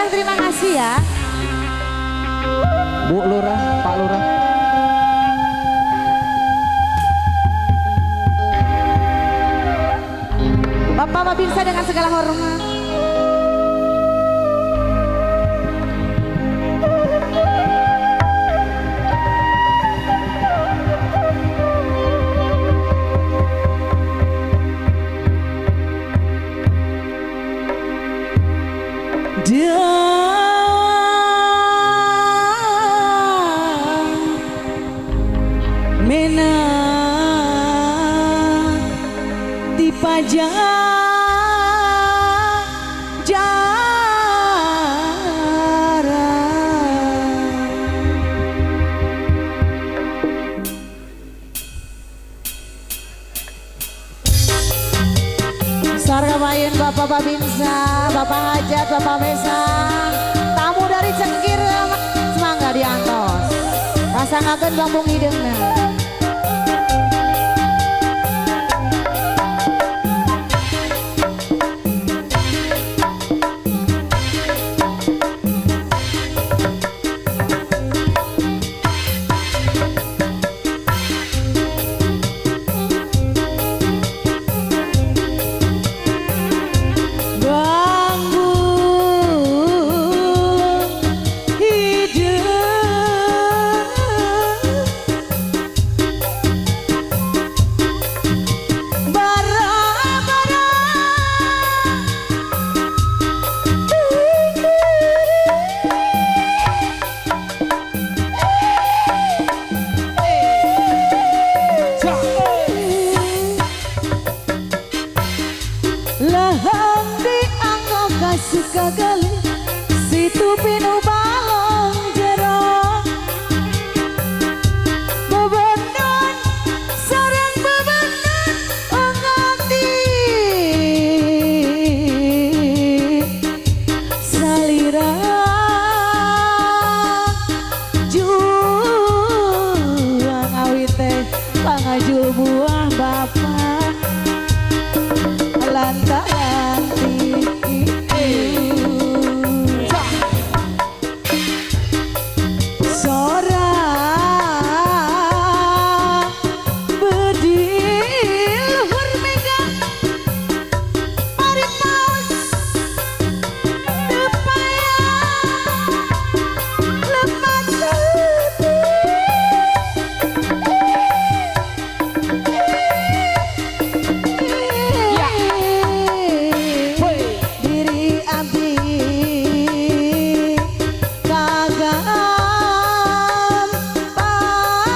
bilang terima kasih ya. Bu Lurah, Pak Lurah. Bapak Babinsa dengan segala hormat. Pajak Sarga main Bapak Babinsa, Bapak Hajat, Bapak Mesa, tamu dari Cengkir, semangga diantos. Pasangakeun bambung hideungna. lahang dianggo kasuka gali situ pinu balong jero bebendan sareng bebendan ongati salira juang awite pangajul buah bapak lantaran seorang bedil hurmega mari paus tepaya lemat diri abdi kagam parah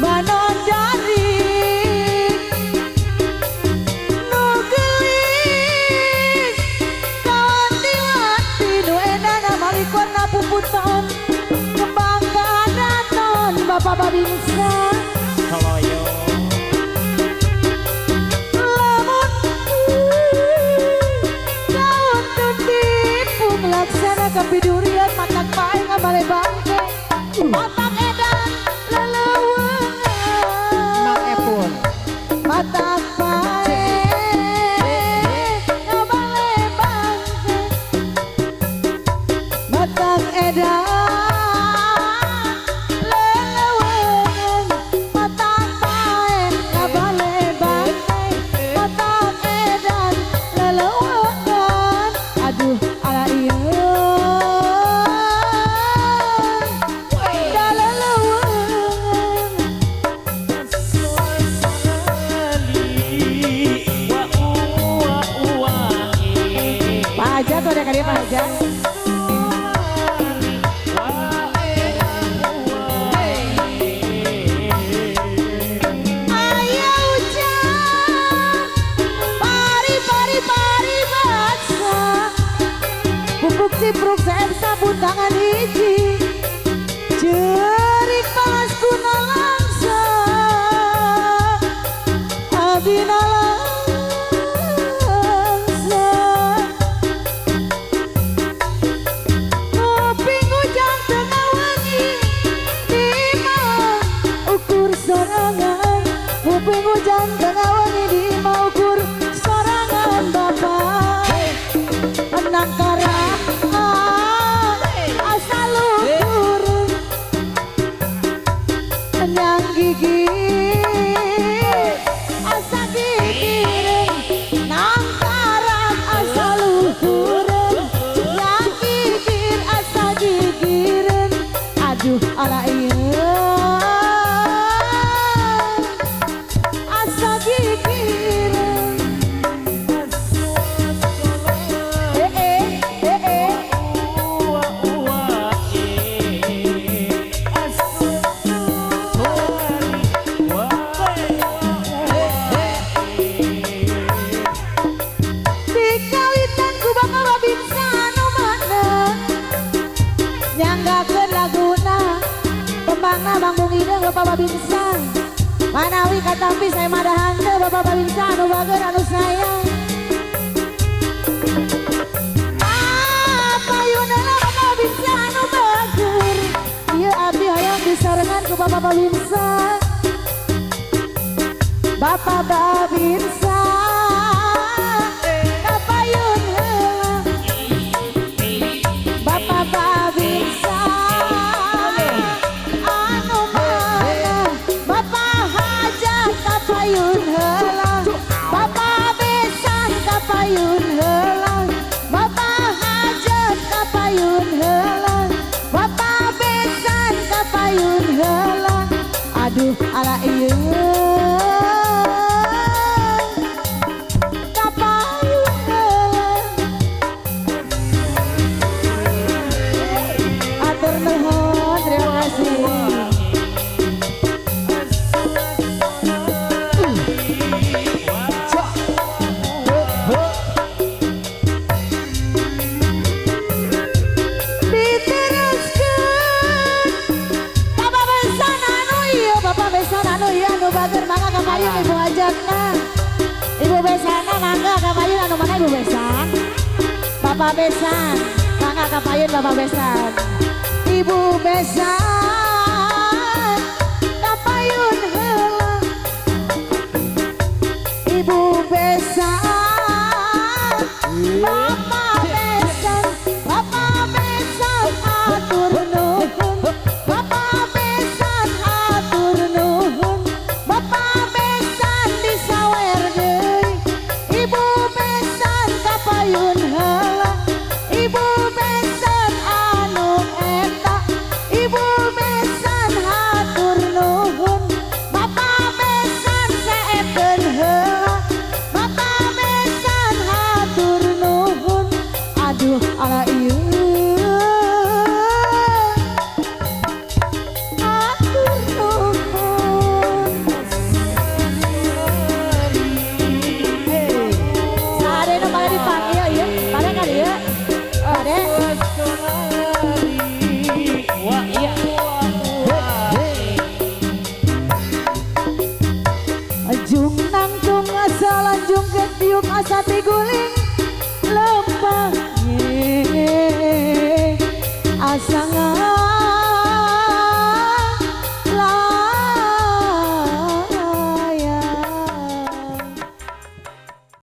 manon dari nugelis kawan tiwati nu enana malikona puputan kembang kadaton Bapak Babinsa Haloyo. lamun kawan tutipu melaksana kapidurian matak pae ngabale bangke matak edan lelewengan Mang Epun. matak pae ngabale bangke matak edan lelewengan matak pae ngabale bangke matak edan lelewengan aduh ala ieu aduh ala iya asa gigir dikawitan ku bakal babinsa anu mana nyanggakeun laguna pembangna Bang Bung Ideng Bapak Babinsa manawi katampi saya madahan teu Bapak Babinsa anu bager anu sayang payuna Bapak Babinsa anu bager ieu abdi hayang disarengan ku Bapak Babinsa Bapak Babinsa kapayun heula Bapak Babinsa anu mana Bapak hajat kapayun heula Bapak besan kapayun heula Bapak hajat kapayun heula Bapak besan kapayun heula aduh ala ieu kapayun heula atur nuhun terima kasih diteruskeun Bapak besan anu ieu Bapak besan anu ieu anu bager mangga kapayun ibu hajatna ibu besana mangga kapayun anu mana ibu besan Bapak besan mangga kapayun Bapak besan ibu besan kapayun heula ibu besan Bapak besan atur nuhun Bapak besan atur nuhun Bapak besan disawer deui ibu besan kapayun heula ibu besan anu eta ibu besan hatur nuhun Bapak besan saekeun heula Bapak besan hatur nuhun aduh ala ieu